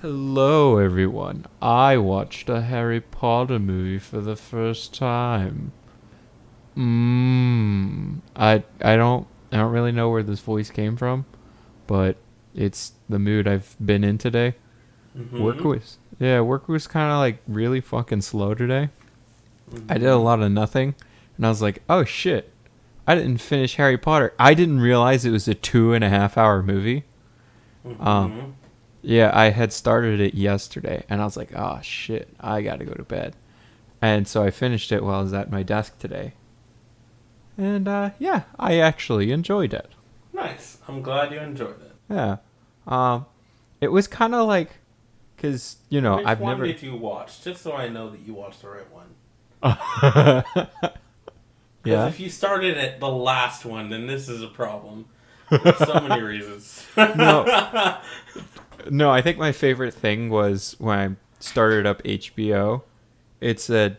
Hello, everyone. I watched a Harry Potter movie for the first time. I don't really know where this voice came from, but it's the mood I've been in today. Mm-hmm. Work was kind of like really fucking slow today. I did a Mm-hmm. lot of nothing, and I was like, oh shit, I didn't finish Harry Potter. I didn't realize it was a 2.5 hour movie. Um, Mm-hmm. yeah, I had started it yesterday, and I was like, oh shit, I gotta go to bed. And so I finished it while I was at my desk today. And yeah, I actually enjoyed it. Nice. I'm glad you enjoyed it. Yeah. Um, it was kind of like, cause Which I've one never. did you watch? Just so I know that you watched the right one. Because Yeah. if you started at the last one, then this is a problem. For so many reasons. No, no. I think my favorite thing was when I started up HBO. It said,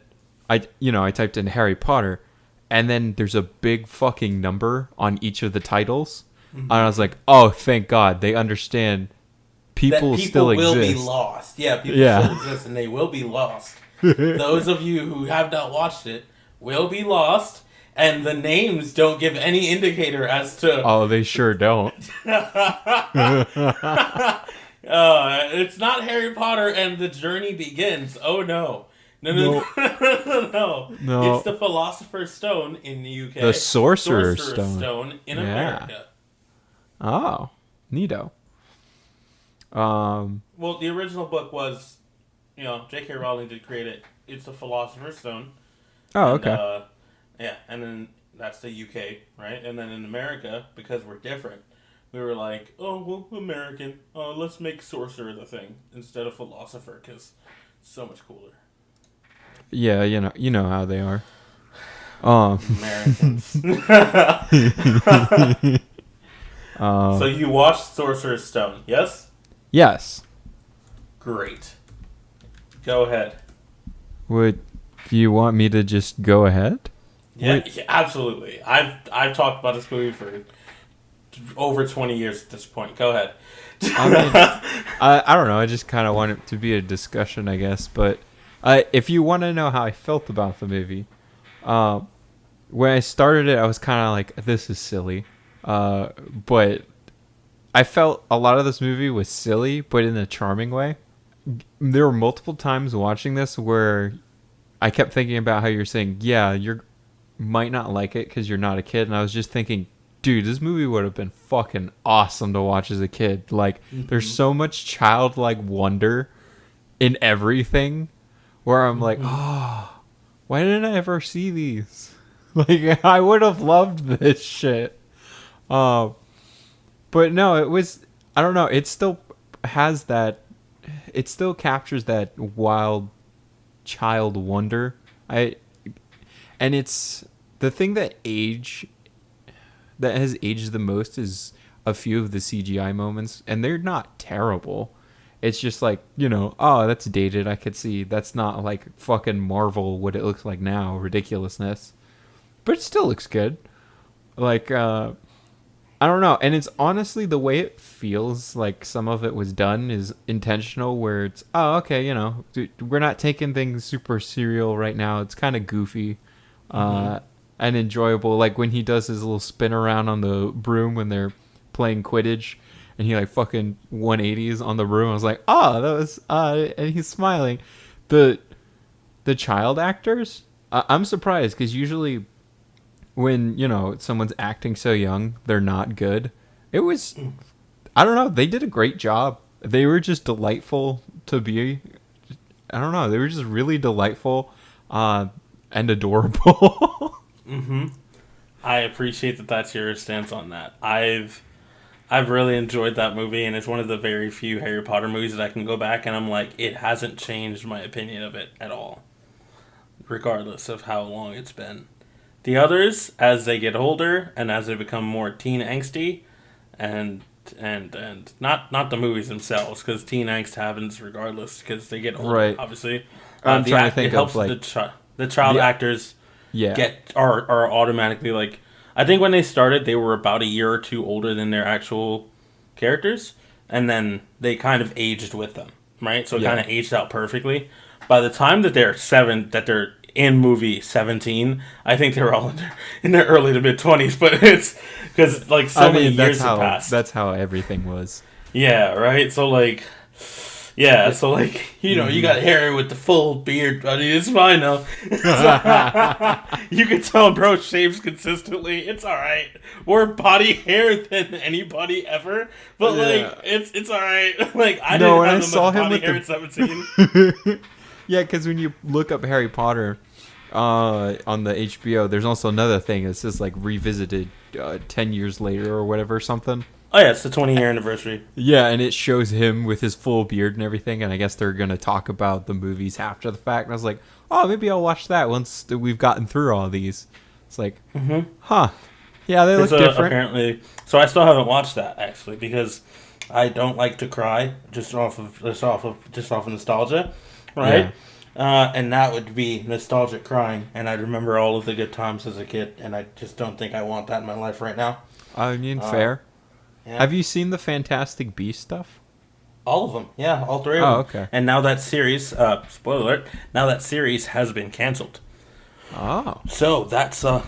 I typed in Harry Potter, and then there's a big fucking number on each of the titles, and I was Mm-hmm. like, oh, thank God, they understand That people still people will be exist. lost. Yeah, people still Yeah. exist and they will be lost. Those of you who have not watched it will be lost, and the names don't give any indicator as to Oh, they sure don't. It's not Harry Potter and the journey begins. Oh no. No, no, No, no, no. It's no. the Philosopher's Stone in the The UK, Sorcerer's Sorcerer's Stone. Stone in Yeah. America. Oh, neato. Um. Well, the original book was, J.K. Rowling did create it. It's the Philosopher's Stone. Oh, And, okay. yeah, and then that's the UK, right? And then in America, because we're different, we were like, oh, well, American, let's make sorcerer the thing instead of philosopher because it's so much cooler. Yeah, you know how they are. Um. Americans. So um. you watched Sorcerer's Stone, yes? Yes. Great. Go ahead. Would you want me to just go ahead? Yeah, Wait. yeah, absolutely. I've talked about this movie for over 20 years at this point. Go ahead. I mean, I don't know. I just kind of want it to be a discussion, I guess. But if you want to know how I felt about the movie, um, when I started it, I was kind of like, "This is silly," but I felt a lot of this movie was silly, but in a charming way. There were multiple times watching this where I kept thinking about how you're saying, "Yeah, you might not like it because you're not a kid," and I was just thinking, dude, this movie would have been fucking awesome to watch as a kid. Like, there's Mm-hmm. so much childlike wonder in everything where I'm like, Mm-hmm. oh, why didn't I ever see these? Like, I would have loved this shit. Um, but no, it was, I don't know, it still has that, it still captures that wild child wonder. I, and it's the thing that has aged the most is a few of the CGI moments, and they're not terrible. It's just like, oh, that's dated. I could see that's not like fucking Marvel what it looks like now, ridiculousness. But it still looks good. Like, I don't know. And it's honestly the way it feels like some of it was done is intentional, where it's, oh, okay, we're not taking things super serial right now. It's kind of goofy Mm-hmm. uh, and enjoyable. Like when he does his little spin around on the broom when they're playing Quidditch, and he like fucking 180s on the broom. I was like, oh, that was, and he's smiling. The the child actors, I'm surprised because usually when someone's acting so young, they're not good. It was, I don't know. They did a great job. They were just delightful to be. I don't know. They were just really delightful, uh, and adorable. Mm-hmm. I appreciate that that's your stance on that. I've really enjoyed that movie, and it's one of the very few Harry Potter movies that I can go back and I'm like, it hasn't changed my opinion of it at all, regardless of how long it's been. The others, as they get older and as they become more teen angsty, and and not the movies themselves, because teen angst happens regardless because they get older. Right. Obviously, I'm the trying to act it think of helps like the child the actors yeah. get are automatically like. I think when they started, they were about a year or two older than their actual characters, and then they kind of aged with them. right? So it Yeah. kind of aged out perfectly. By the time that they're in movie 17, I think they're all in their early to mid 20s. But it's because like I so many mean, years have passed. that's how everything was. Yeah, right. So like, yeah, Yeah. so like, you Hmm. got Harry with the full beard, buddy. It's fine though. You can tell bro shaves consistently. It's all right. More body hair than anybody ever, but like, Yeah. it's all right. Like I No, didn't when I have that saw much him body with hair at 17. the yeah, because when you look up Harry Potter on the HBO, there's also another thing. It says like revisited 10 years later or whatever something. Oh yeah, it's the 20-year anniversary. Yeah, and it shows him with his full beard and everything. And I guess they're gonna talk about the movies after the fact. And I was like, oh, maybe I'll watch that once we've gotten through all these. It's like, huh? Yeah, they look There's different. apparently, so I still haven't watched that actually because I don't like to cry just off of nostalgia, Yeah. right? And that would be nostalgic crying, and I remember all of the good times as a kid, and I just don't think I want that in my life right now. I mean, fair. Yeah. Have you seen the Fantastic Beast stuff? All of them, yeah, all three of Oh, them. okay. And now that series, spoiler alert, now that series has been canceled. Oh. So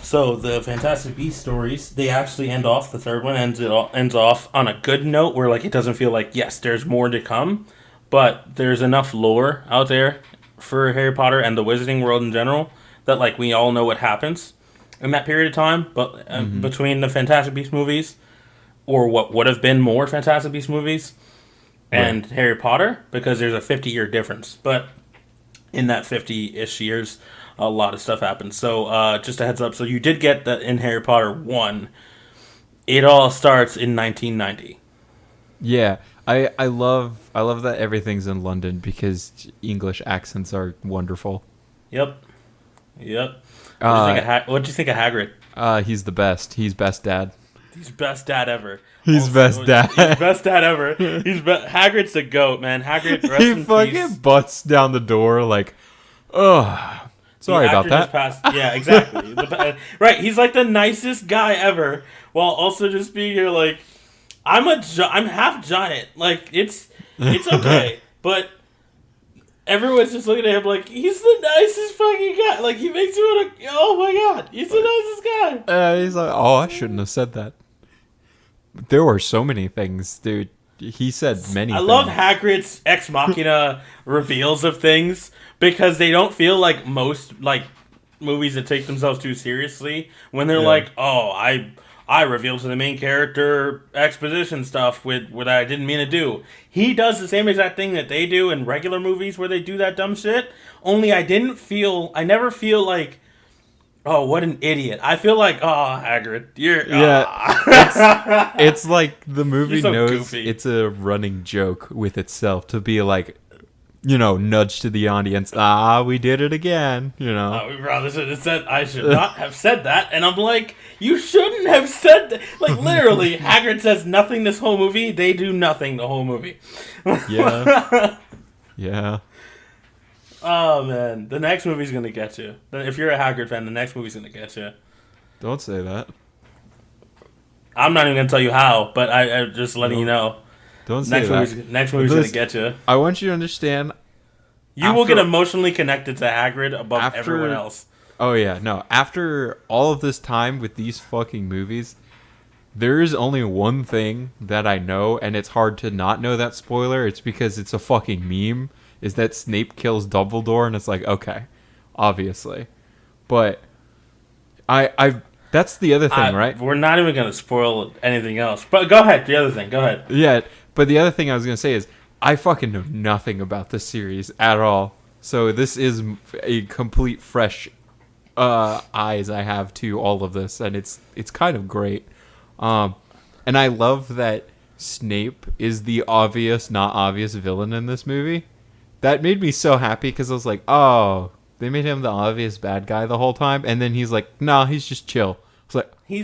so the Fantastic Beasts stories, they actually end off. The third one ends off on a good note where like it doesn't feel like yes, there's more to come, but there's enough lore out there for Harry Potter and the Wizarding world in general that like we all know what happens in that period of time. But between the Fantastic Beasts movies, or what would have been more Fantastic Beasts movies, and Harry Potter, because there's a 50-year difference, but in that 50-ish years, a lot of stuff happened. So, just a heads up. So you did get that in Harry Potter 1. It all starts in 1990. Yeah, I love that everything's in London because English accents are wonderful. Yep. Yep. Uh, What'd you think of Hagrid? he's the best. He's best dad. He's best dad ever. He's best dad. He's best dad ever. Hagrid's the goat, man. Hagrid, rest He in fucking peace. butts down the door like, oh, sorry The about actor that. just passed. Yeah, exactly. Right, he's like the nicest guy ever, while also just being here like, I'm half giant. Like it's okay, but everyone's just looking at him like he's the nicest fucking guy. Like he makes you want to. Oh my god, he's the nicest guy. He's like, oh, I shouldn't have said that. There were so many things, dude. He said many I things. love Hagrid's ex machina reveals of things because they don't feel like most like movies that take themselves too seriously when they're Yeah. like, oh, I revealed to the main character exposition stuff with what I didn't mean to do. He does the same exact thing that they do in regular movies where they do that dumb shit. Only I never feel like, oh, what an idiot. I feel like, oh, Hagrid, you're, Yeah. It's like the movie You're so knows goofy. it's a running joke with itself to be like, nudge to the audience. We did it again. Oh, brother should have said I should not have said that, and I'm like, you shouldn't have said that. Like literally, Hagrid says nothing this whole movie. They do nothing the whole movie. Yeah. Yeah. Oh man, the next movie's gonna get you. If you're a Hagrid fan, the next movie's gonna get you. Don't say that. I'm not even gonna tell you how, but I'm just letting you know. Don't say Next movie's gonna Listen, get you. I want you to understand. You will after- get emotionally connected to Hagrid above everyone else. Oh yeah, no. After all of this time with these fucking movies, there is only one thing that I know, and it's hard to not know that spoiler. It's because it's a fucking meme. Is that Snape kills Dumbledore, and it's like, okay, obviously, but I that's the other thing, right? We're not even gonna spoil anything else. But go ahead. The other thing. Go ahead. Yeah, but the other thing I was gonna say is I fucking know nothing about this series at all. So this is a complete fresh eyes I have to all of this, and it's kind of great. And I love that Snape is the obvious, not obvious villain in this movie. That made me so happy because I was like, oh, they made him the obvious bad guy the whole time, and then he's like, no, he's just chill. It's like, He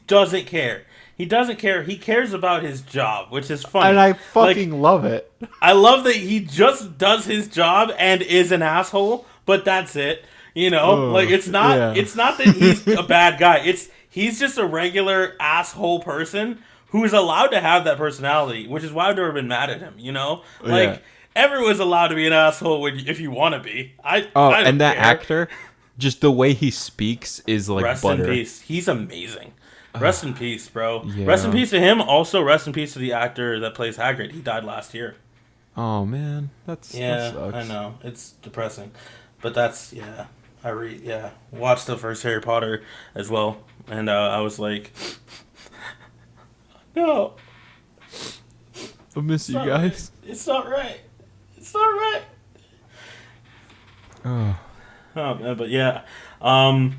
doesn't care. He doesn't care. He cares about his job, which is funny. and I fucking love it. I love that he just does his job and is an asshole, but that's it. It's not that he's a bad guy. He's just a regular asshole person who's allowed to have that personality, which is why I've never been mad at him, Like Yeah. Everyone's allowed to be an asshole if you want to be. Oh, I and don't that care. actor, just the way he speaks is like Rest in butter. peace. He's amazing. Rest in peace, bro. Rest in Yeah. peace to him. Also, rest in peace to the actor that plays Hagrid. He died last year. Oh man, that Yeah, I sucks. know. It's depressing. But that's, yeah. Watched the first Harry Potter as well. And I was like, no, I miss it's you not right. guys. It's not right. It's not right. Oh. Oh, man, but yeah. Um,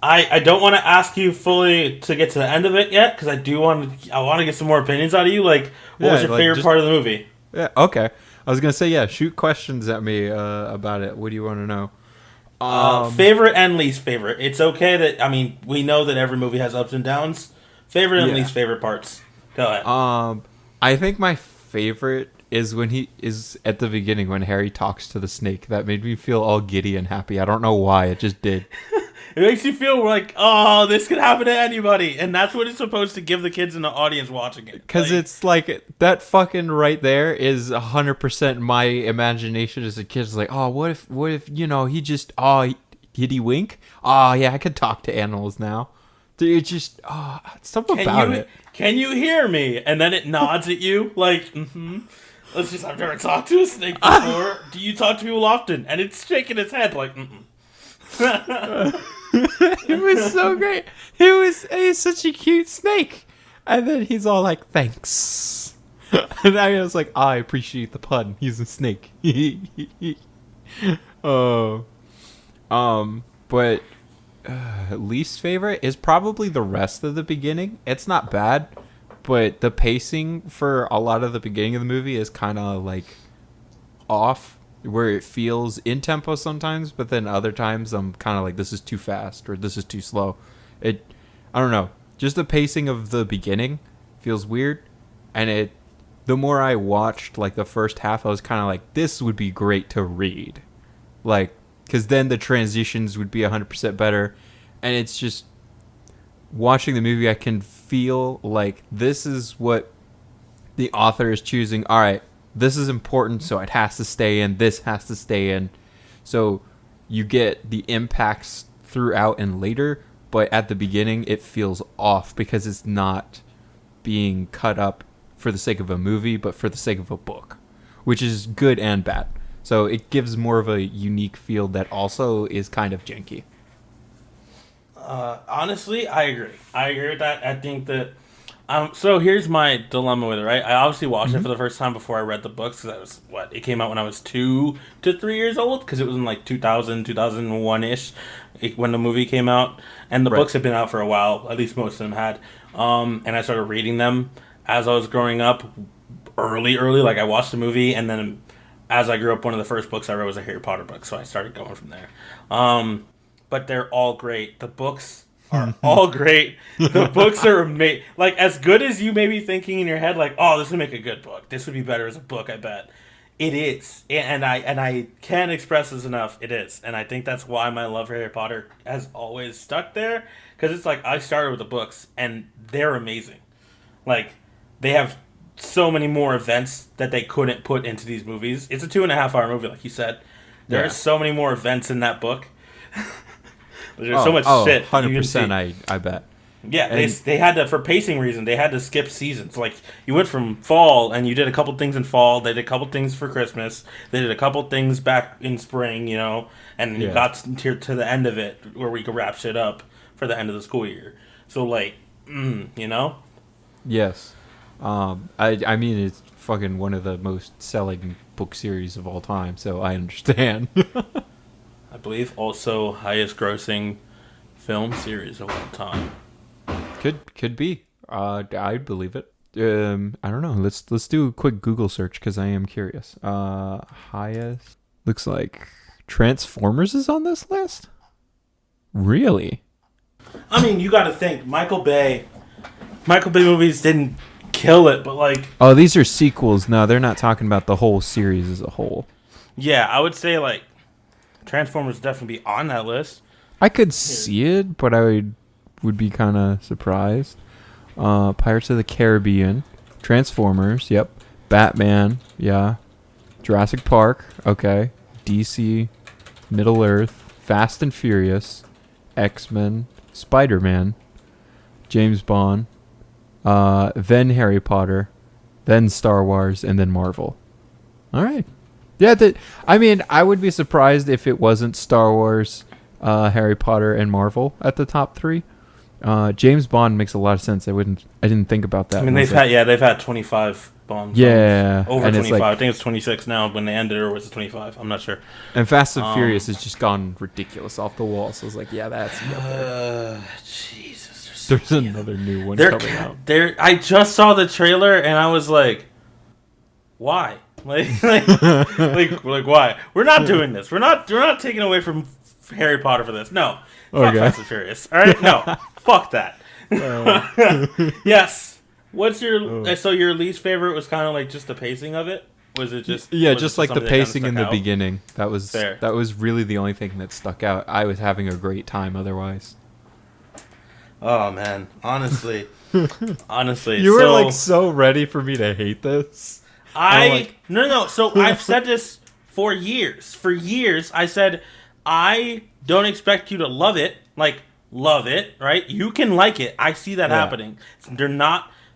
I don't want to ask you fully to get to the end of it yet because I want to get some more opinions out of you. Like, what Yeah, was your like favorite just part of the movie? yeah. Okay. I was gonna say yeah. Shoot questions at me about it. What do you want to know? Um. Favorite and least favorite. It's okay that we know that every movie has ups and downs. Favorite and Yeah. least favorite parts. Go ahead. I think my favorite is when he is at the beginning when Harry talks to the snake. That made me feel all giddy and happy. I don't know why. It just did. It makes you feel like, oh, this could happen to anybody, and that's what it's supposed to give the kids in the audience watching it. Because it's like that fucking right there is 100% my imagination as a kid. It's like, oh, what if he just, did he wink? Oh, yeah, I could talk to animals now. Dude, it just, something about it. Can you hear me? And then it nods at you, like, mm-hmm. I've never talked to a snake before. Do you talk to people often? And it's shaking its head, like, mm-mm. It was so great. He was such a cute snake. And then he's all like, thanks. And I was like, I appreciate the pun. He's a snake. Oh. But least favorite is probably the rest of the beginning. It's not bad, but the pacing for a lot of the beginning of the movie is kind of like off, where it feels in tempo sometimes, but then other times I'm kind of like, this is too fast or this is too slow. I don't know. Just the pacing of the beginning feels weird, and the more I watched like the first half, I was kind of like, this would be great to read, like, because then the transitions would be 100% better, and it's just watching the movie, I can feel like this is what the author is choosing. All right, this is important, so it has to stay in. This has to stay in. So you get the impacts throughout and later, but at the beginning, it feels off because it's not being cut up for the sake of a movie, but for the sake of a book, which is good and bad. So it gives more of a unique feel that also is kind of janky. Honestly, I agree. I agree with that. I think that. So here's my dilemma with it, right? I obviously watched it for the first time before I read the books because it came out when I was 2 to 3 years old because it was in like 2000, 2001 ish when the movie came out, and the Right. books had been out for a while. At least most of them had. And I started reading them as I was growing up, early. Like I watched the movie, and then as I grew up, one of the first books I read was a Harry Potter book, so I started going from there. But they're all great. The books are all great. The books are amazing. Like, as good as you may be thinking in your head, like, oh, this would make a good book. This would be better as a book, I bet. It is. And I can't express this enough. It is. And I think that's why my love for Harry Potter has always stuck there. Because it's like, I started with the books, and they're amazing. Like, they have so many more events that they couldn't put into these movies. It's a 2.5 hour movie, like you said. There Yeah. are so many more events in that book. There's so much shit you can 100%, see. I bet. Yeah, And they had to, for pacing reason, they had to skip seasons. Like, you went from fall and you did a couple things in fall, they did a couple things for Christmas, they did a couple things back in spring, and you Yeah. got to the end of it where we could wrap shit up for the end of the school year. So, like, you know? Yes. I mean, it's fucking one of the most selling book series of all time, so I understand. I believe also highest grossing film series of all time. Could be. I'd believe it. I don't know. Let's do a quick Google search because I am curious. Highest looks like Transformers is on this list. Really? I mean, you got to think Michael Bay movies didn't kill it, but like, Oh, these are sequels. No, they're not talking about the whole series as a whole. yeah, I would say like Transformers definitely be on that list. I could see it, but I would be kind of surprised. Pirates of the Caribbean, Transformers, yep, Batman, yeah. Jurassic Park. Okay. DC, Middle Earth, Fast and Furious, X-Men, Spider-Man, James Bond, then Harry Potter, then Star Wars, and then Marvel. All right. Yeah, I mean, I would be surprised if it wasn't Star Wars, Harry Potter, and Marvel at the top 3. James Bond makes a lot of sense. I didn't think about that. I mean, they've had 25 Bond. Yeah, over 25. I think it's 26 now when they ended, or was it 25? I'm not sure. And Fast and Furious has just gone ridiculous off the wall. So I was like, yeah, that's Jesus. There's another new one coming out. I just saw the trailer and I was like, why? Like why? We're not doing this. We're not taking away from Harry Potter for this. No. Fuck Fast and Furious. All right? No. Fuck that. Yes. What's your so your least favorite was kind of like just the pacing of it? Was it just just like the pacing in the beginning. That was really the only thing that stuck out. I was having a great time otherwise. Oh man, honestly. You were like so ready for me to hate this. No. So I've said this for years. For years I said I don't expect you to love it, right? You can like it. I see that happening.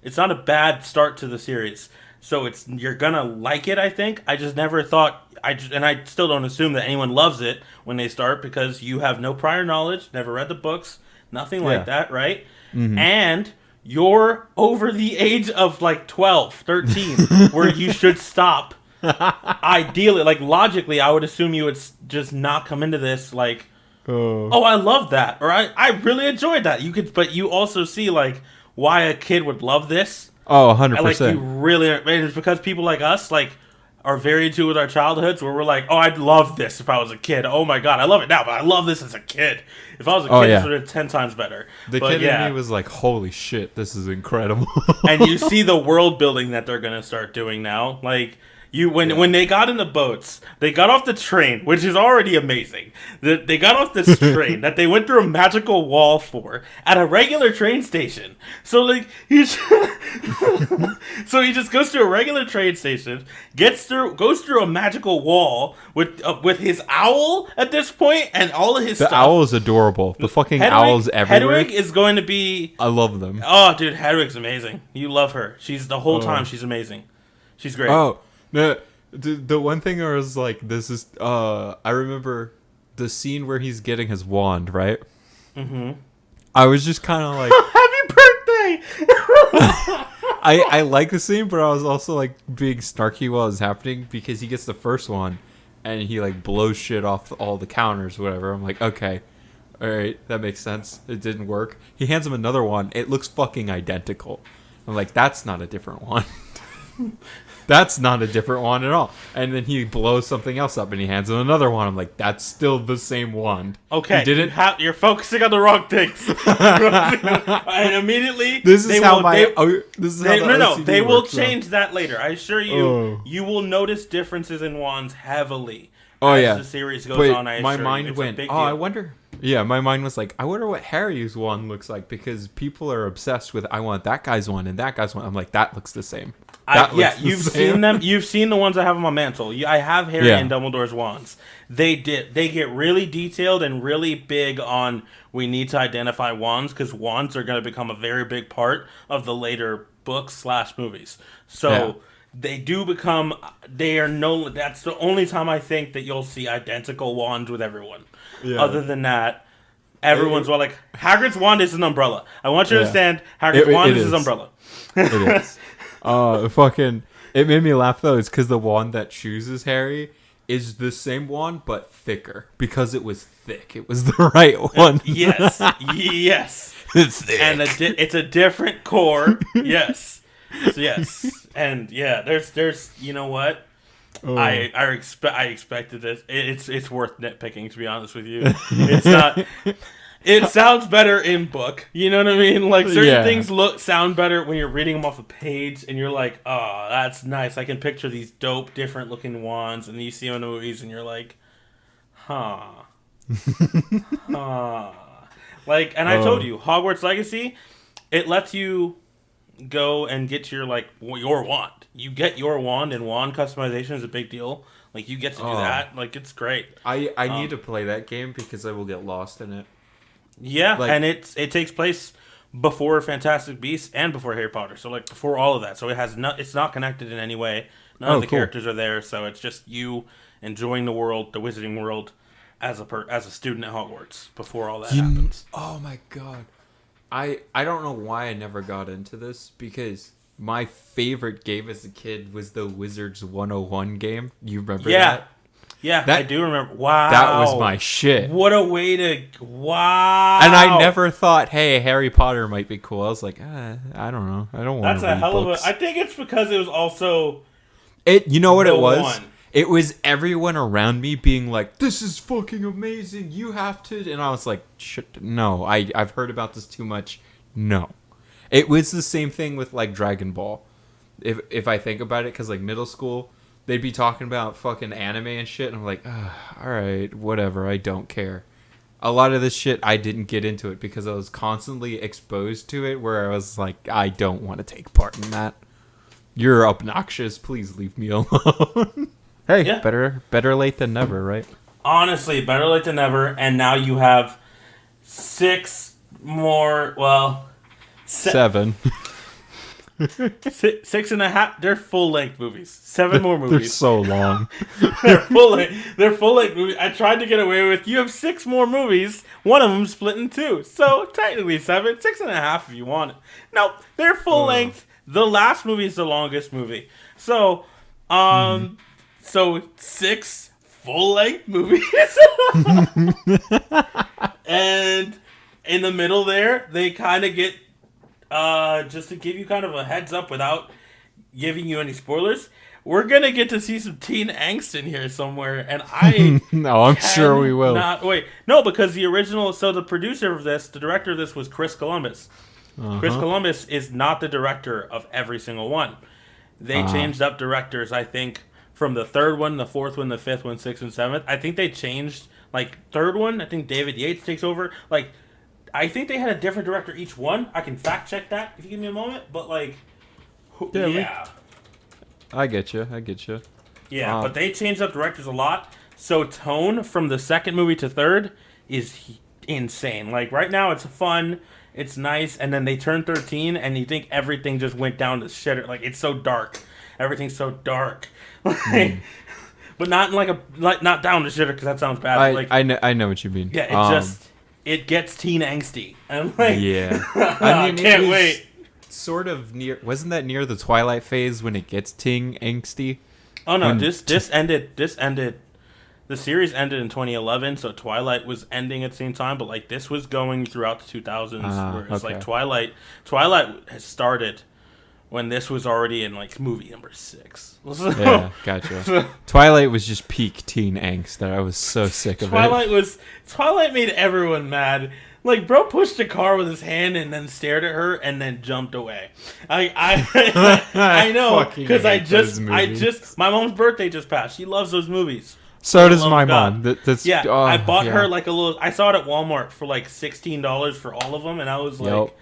It's not a bad start to the series. So you're gonna like it, I think. I just never thought and I still don't assume that anyone loves it when they start because you have no prior knowledge, never read the books, nothing like that, right? Mm-hmm. And you're over the age of like 12, 13, where you should stop. Ideally, like logically, I would assume you would just not come into this like, oh, I love that, or I really enjoyed that. But you also see like why a kid would love this. Oh, 100%. Like you really, and it's because people like us like are very into with our childhoods, where we're like, oh, I'd love this if I was a kid. Oh my god, I love it now, but I love this as a kid. If I was a kid, this would have been 10 times better. The kid in me was like, holy shit, this is incredible. And you see the world building that they're gonna start doing now, like. When they got in the boats, they got off the train, which is already amazing. They got off this train that they went through a magical wall for at a regular train station. So like so he just goes to a regular train station, goes through a magical wall with his owl at this point and all of his stuff. The owl is adorable. The fucking owls everywhere. Hedwig is going to be. I love them. Oh, dude, Hedwig's amazing. You love her. She's the whole time. She's amazing. She's great. Oh. No, the one thing I was like, this is, I remember the scene where he's getting his wand, right? Mm-hmm. I was just kind of like... Happy birthday! I like the scene, but I was also like being snarky while it was happening because he gets the first one and he like blows shit off all the counters, whatever. I'm like, okay, all right, that makes sense. It didn't work. He hands him another one. It looks fucking identical. I'm like, that's not a different one. That's not a different one at all. And then he blows something else up and he hands him another one. I'm like, that's still the same wand. Okay. You're focusing on the wrong things. And immediately they will change that later. I assure you, you will notice differences in wands heavily as the series goes on. My mind went, I wonder. Yeah, my mind was like, I wonder what Harry's wand looks like because people are obsessed with, I want that guy's one and that guy's one. I'm like, that looks the same. You've seen them. You've seen the ones I have on my mantle. I have Harry and Dumbledore's wands. They get really detailed and really big on we need to identify wands because wands are going to become a very big part of the later books / movies. So they do become. That's the only time I think that you'll see identical wands with everyone. Yeah. Other than that, everyone's like Hagrid's wand is an umbrella. I want you to understand. Hagrid's wand is his umbrella. It is. It made me laugh though. It's because the wand that chooses Harry is the same wand but thicker because it was thick. It was the right one. Yes, it's thick, and it's a different core. Yes, and there's you know what. I expected this. It's worth nitpicking, to be honest with you. It's not. It sounds better in book. You know what I mean? Like certain things sound better when you're reading them off a page, and you're like, "Oh, that's nice." I can picture these dope, different looking wands, and then you see them in the movies, and you're like, "Huh." Like, and I told you, Hogwarts Legacy, it lets you go and get your wand. you get your wand, and wand customization is a big deal. Like, you get to do Oh, that. Like, it's great. I need Um, to play that game because I will get lost in it. yeah, Like, and it takes place before Fantastic Beasts and before Harry Potter. So like before all of that. So it's not connected in any way. None of oh, the cool. characters are there. So it's just you enjoying the world, the Wizarding world, as a student at Hogwarts before all that happens. Oh my god. I don't know why I never got into this because my favorite game as a kid was the Wizards 101 game. You remember Yeah, that? yeah, I That do remember. that was Wow, my shit. what a way to And I wow. never thought, hey, Harry Potter might be cool. I was like, I don't know. I don't want That's to a read hell of a. books. I think it's because it was also You know what the it was? one. It was everyone around me being like, "This is fucking amazing. You have to." And I was like, "Shit, no. I've heard about this too much. No." It was the same thing with like Dragon Ball. If I think about it, because like middle school, they'd be talking about fucking anime and shit, and I'm like, all right, whatever. I don't care. A lot of this shit, I didn't get into it because I was constantly exposed to it, where I was like, I don't want to take part in that. You're obnoxious. Please leave me alone. Hey, Yeah, better late than never, right? honestly, better late than never. And now you have six more. Well, Seven. six and a half. They're full length movies. Seven more They're movies. so long. They're full length. They're full length movies. I tried to get away with. You have six more movies. One of them split in two. So technically seven, six and a half if you want it. No, they're full length. The last movie is the longest movie. So, so six full length movies. And in the middle there, they kind of get just to give you kind of a heads up without giving you any spoilers. We're gonna get to see some teen angst in here somewhere, and I No, I'm sure we will. not wait. No, because the original, so the producer of this, the director of this was Chris Columbus. Chris Columbus is not the director of every single one. They changed up directors, I think, from the third one, the fourth one, the fifth one, sixth and seventh. I think they changed, like, third one, I think David Yates takes over. Like, I think they had a different director each one. I can fact check that if you give me a moment. But, like, yeah. I get you. Yeah, but they changed up directors a lot. So tone from the second movie to third is insane. Like, right now it's fun. It's nice, and then they turn 13, and you think everything just went down to shit. Like, it's so dark. Everything's so dark. Like, but not in not down to shitter, because that sounds bad. Like, I know what you mean. yeah, it gets teen angsty. I'm like, Yeah. I can't it was wait. Sort of near. Wasn't that near the Twilight phase when it gets teen angsty? Oh no, When this ended. The series ended in 2011, so Twilight was ending at the same time. But like this was going throughout the 2000s, where it's okay. like Twilight has started when this was already in like movie number 6. So, Yeah, gotcha. Twilight was just peak teen angst. That I was so sick of it. Twilight made everyone mad. Like, bro pushed a car with his hand and then stared at her and then jumped away. I know, fucking because hate those movies. my mom's birthday just passed. She loves those movies. So does Love my God. mom. That's, Yeah, oh, I bought yeah. her like a little. I saw it at Walmart for like $16 for all of them, and I was like, Yep.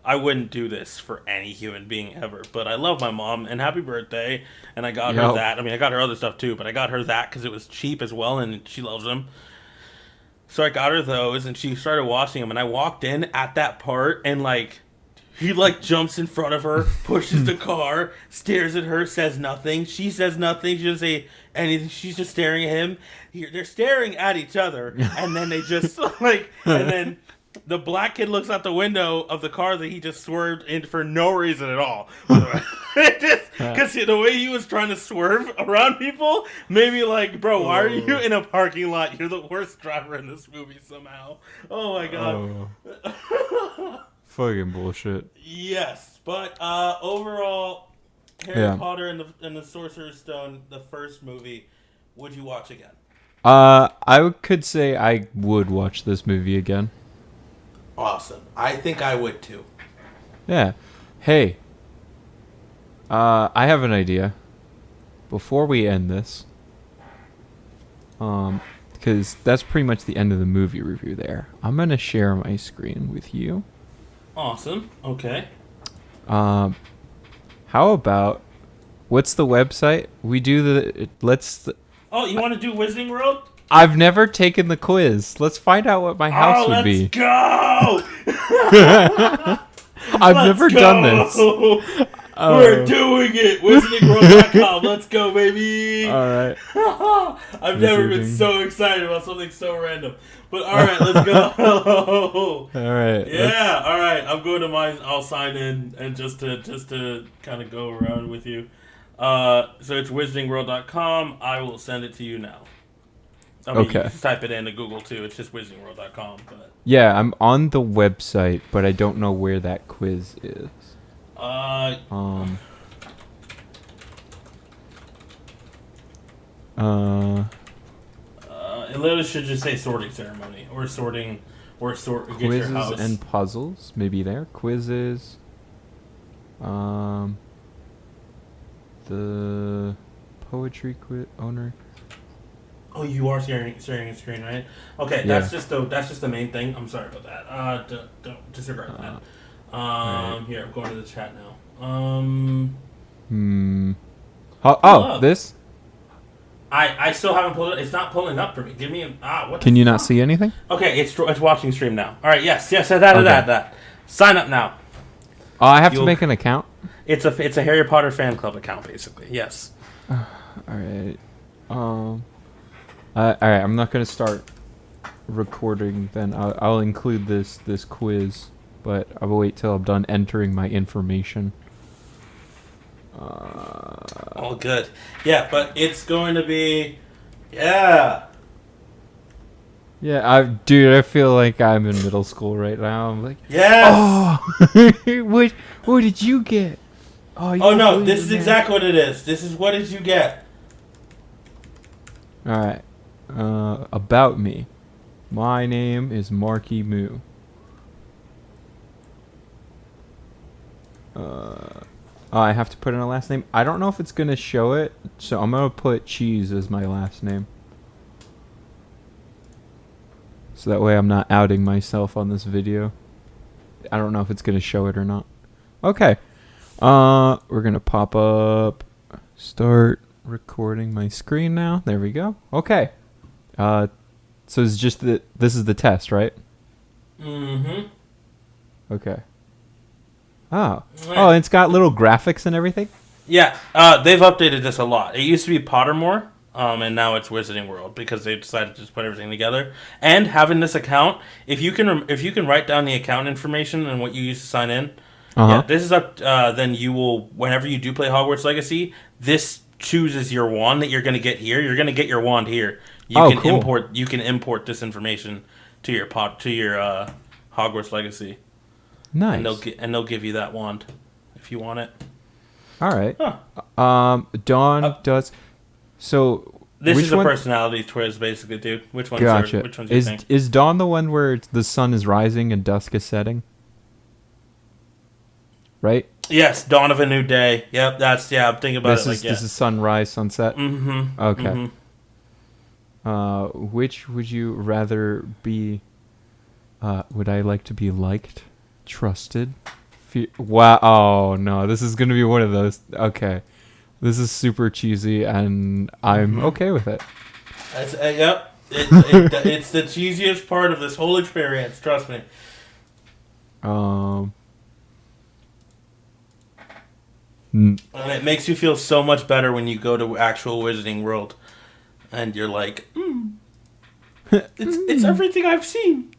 I wouldn't do this for any human being ever. But I love my mom, and happy birthday. And I got her Yep. that. I mean, I got her other stuff too, but I got her that because it was cheap as well, and she loves them. So I got her those, and she started watching them. And I walked in at that part, and like, he like jumps in front of her, pushes the car, stares at her, says nothing. She says nothing. She doesn't say anything. She's just staring at him. They're staring at each other, and then they just like, and then the black kid looks out the window of the car that he just swerved in for no reason at all. Because the way he was trying to swerve around people made me like, bro, why are you in a parking lot? You're the worst driver in this movie somehow. Oh my god. Fucking bullshit. Yes, but overall, Harry Potter and the Sorcerer's Stone, the first movie, would you watch again? I could say I would watch this movie again. Awesome. I think I would too. Yeah. Hey. I have an idea. Before we end this, because that's pretty much the end of the movie review there. I'm gonna share my screen with you. Awesome. Okay. How about What's the website? We do the. Let's. Oh, you want to do Wizarding World? I've never taken the quiz. Let's find out what my house would let's be. go! I've never done this. We're doing it! WizardingWorld.com. Let's go, baby! All right. I've never been so excited about something so random. But all right, let's go. All right. Yeah, all right. I'm going to mine. I'll sign in and just to kind of go around with you. So it's WizardingWorld.com. I will send it to you now. I mean, Okay. You can type it into Google too. It's just WizardingWorld.com. But Yeah, I'm on the website, but I don't know where that quiz is. It literally should just say sorting ceremony or sorting or get your Quizzes house. and puzzles, maybe there. Quizzes. The poetry quiz owner. Oh, you are sharing a screen, right? Okay, Yeah. that's just the main thing. I'm sorry about that. Don't disregard that. Right. Here, I'm going to the chat now. Oh, this? I still haven't pulled it. It's not pulling up for me. Give me what? Can you not see anything? Okay, it's watching stream now. All right, yes, that. Sign up now. Oh, I have to make an account. It's a Harry Potter fan club account, basically. Yes. All right. All right. I'm not gonna start recording. Then I'll include this quiz, but I will wait till I'm done entering my information. All good. Yeah, but it's going to be, yeah. Yeah, dude, I feel like I'm in middle school right now. I'm like, yes. Oh, what did you get? Oh no, this is exactly what it is. This is what did you get? All right. About me. My name is Marky Moo. I have to put in a last name. I don't know if it's gonna show it, so I'm gonna put Cheese as my last name. So that way I'm not outing myself on this video. I don't know if it's gonna show it or not. Okay. We're gonna pop up. Start recording my screen now. There we go. Okay. So it's just this is the test, right? Mm-hmm. Okay. Oh, and it's got little graphics and everything? Yeah, they've updated this a lot. It used to be Pottermore, and now it's Wizarding World because they decided to just put everything together. And having this account, if you can write down the account information and what you used to sign in, yeah, this is up. Then you will, whenever you do play Hogwarts Legacy, this chooses your wand that you're going to get here. You're going to get your wand here. Cool. You can import this information to your Hogwarts Legacy. Nice. And they'll give you that wand if you want it. All right. Huh. Dawn does. So this is a personality quiz, basically, dude. Which one's gotcha. Which one's your thing? Is Dawn the one where the sun is rising and dusk is setting? Right. Yes, Dawn of a New Day. Yep, I'm thinking about this is sunrise, sunset. Mm-hmm. Okay. Mm-hmm. Which would you rather be? Would I like to be liked? Trusted? Wow. Oh, no. This is going to be one of those. Okay. This is super cheesy, and I'm okay with it. Yep. It's the cheesiest part of this whole experience. Trust me. And And it makes you feel so much better when you go to actual Wizarding World. And you're like, it's everything I've seen.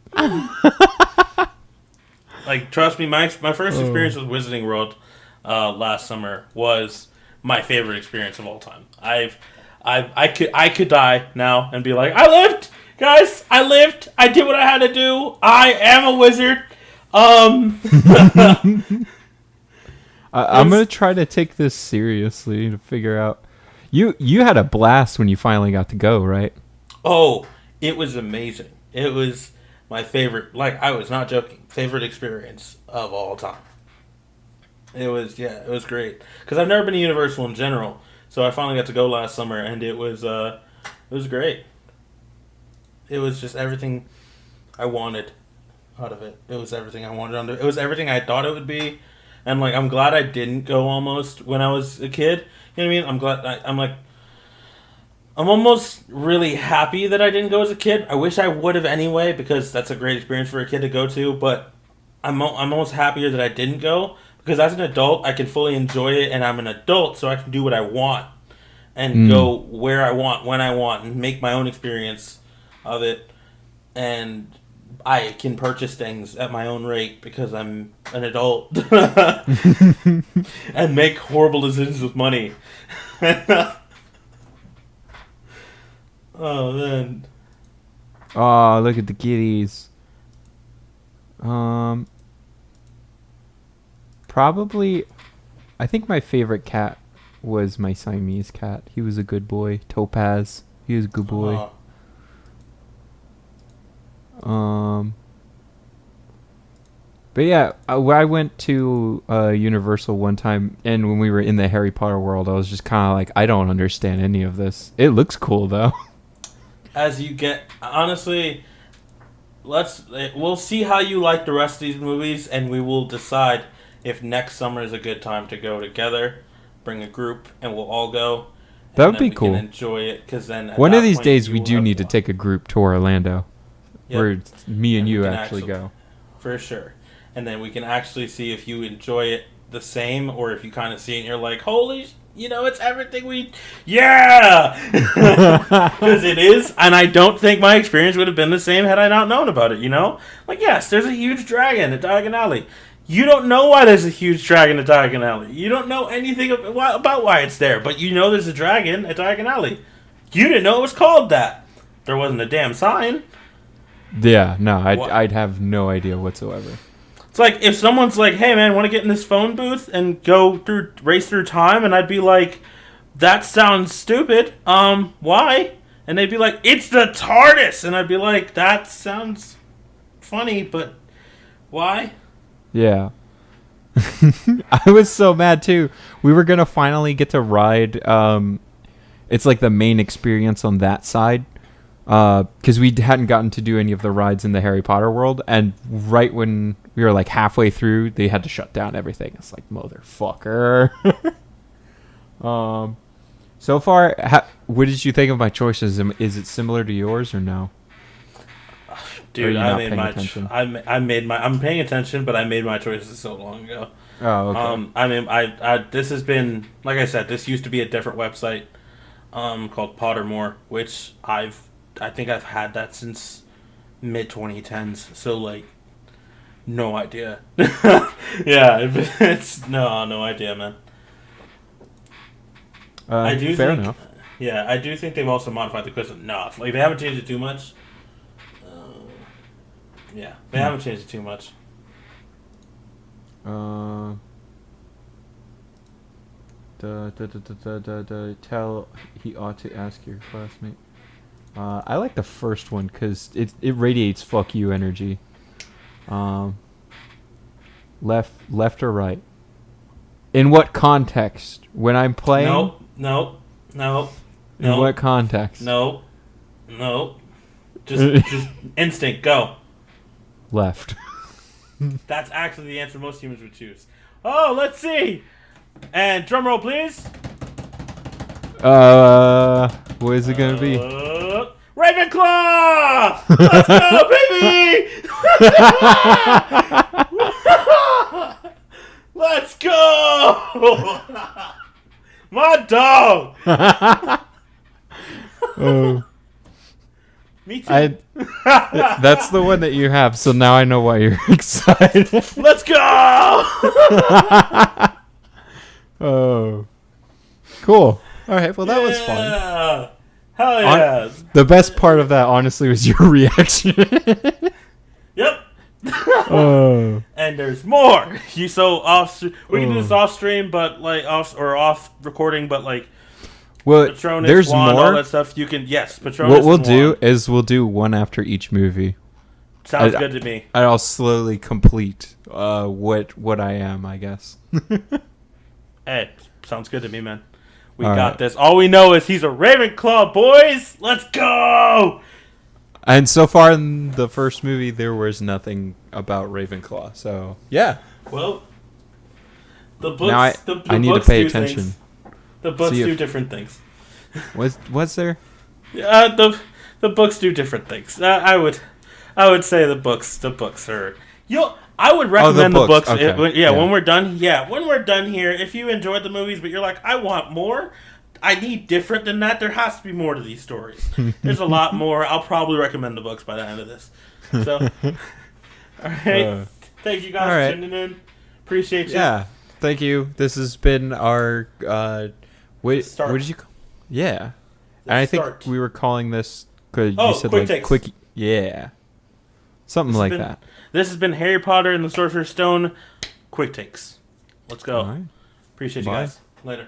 Like, trust me, my first experience with Wizarding World last summer was my favorite experience of all time. I could die now and be like, I lived, guys, I lived, I did what I had to do, I am a wizard. I'm gonna try to take this seriously to figure out. You had a blast when you finally got to go, right? Oh, it was amazing. It was my favorite, like, I was not joking, favorite experience of all time. It was great. Because I've never been to Universal in general, so I finally got to go last summer, and it was great. It was just everything I wanted out of it. It was everything I wanted. It was everything I thought it would be, and, like, I'm glad I didn't go almost when I was a kid. You know what I mean? I'm glad. I'm like, I'm almost really happy that I didn't go as a kid. I wish I would have anyway because that's a great experience for a kid to go to. But I'm almost happier that I didn't go because as an adult I can fully enjoy it, and I'm an adult, so I can do what I want and Mm. go where I want, when I want, and make my own experience of it. And I can purchase things at my own rate because I'm an adult and make horrible decisions with money. Oh man. Oh, look at the kitties. Um, Probably, I think my favorite cat was my Siamese cat. He was a good boy. Topaz. He was a good boy. Oh, Um, but yeah, I went to Universal one time, and when we were in the Harry Potter world, I was just kind of like, I don't understand any of this. It looks cool though. as you get honestly, we'll see how you like the rest of these movies, and we will decide if next summer is a good time to go together. Bring a group, and we'll all go, That and would then be we can cool. enjoy it. Because then at One of that these point, days, you we will do have need to fun. take a group to Orlando, Yep. where me and We you can actually go. for sure. And then we can actually see if you enjoy it the same, or if you kind of see it and you're like, holy, it's everything we, yeah! Because it is, and I don't think my experience would have been the same had I not known about it, Like, yes, there's a huge dragon at Diagon Alley. You don't know why there's a huge dragon at Diagon Alley. You don't know anything about why it's there, but you know there's a dragon at Diagon Alley. You didn't know it was called that. There wasn't a damn sign. Yeah, no, What? I'd have no idea whatsoever. It's like if someone's like, "Hey man, want to get in this phone booth and race through time?" and I'd be like, "That sounds stupid. Why?" And they'd be like, "It's the TARDIS," and I'd be like, "That sounds funny, but why?" Yeah. I was so mad too. We were gonna finally get to ride. It's like the main experience on that side, because we hadn't gotten to do any of the rides in the Harry Potter world, and right when we were like halfway through, they had to shut down everything. It's like motherfucker. So far, what did you think of my choices? Is it similar to yours or no? Or are Dude, you I not made paying my. attention? I made my. I'm paying attention, but I made my choices so long ago. Oh, okay. I mean, I this has been like I said. This used to be a different website, called Pottermore, which I think I've had that since mid 2010s. So like, no idea. Yeah, it's no idea, man. I do Fair think, enough. yeah, I do think they've also modified the quiz enough. Like they haven't changed it too much. Yeah, they haven't changed it too much. Uh, tell he ought to ask your classmate. I like the first one because it radiates fuck you energy. Um, left or right? In what context? When I'm playing? Nope, nope, nope, In nope, what context? nope, nope. Just instinct, go. Left. That's actually the answer most humans would choose. Oh, let's see. And drum roll, please. What is it gonna be? Ravenclaw! Let's go, baby! Let's go! My dog! Oh. Me too. That's the one that you have, so now I know why you're excited. Let's go! Oh. Cool. Alright, well that was fun. Yeah. Hell yeah. The best part of that, honestly, was your reaction. Yep. Oh. And there's more. We can do this off stream, but like off recording, but like Well, Patronus, there's Juan, more. all that stuff. You can Patronus. What we'll and do Juan. is we'll do one after each movie. Sounds good to me. And I'll slowly complete what I am, I guess. Hey, sounds good to me, man. We All got right. this. All we know is he's a Ravenclaw, boys. Let's go. And so far in the first movie, there was nothing about Ravenclaw. So yeah. Well, the books. Now the I need to books pay do attention. things. The books See do if- different things. What's there? The books do different things. I would say the books are. I would recommend the books. Okay. When we're done. Yeah, when we're done here, if you enjoyed the movies, but you're like, I want more. I need different than that. There has to be more to these stories. There's a lot more. I'll probably recommend the books by the end of this. So, all right. Thank you guys for tuning in. Appreciate you. Yeah. Thank you. This has been our what did you call? Yeah. And I think we were calling this cuz you said quick like takes. quick something like that. This has been Harry Potter and the Sorcerer's Stone quick takes. Let's go. All right. Appreciate you Bye. guys. Later.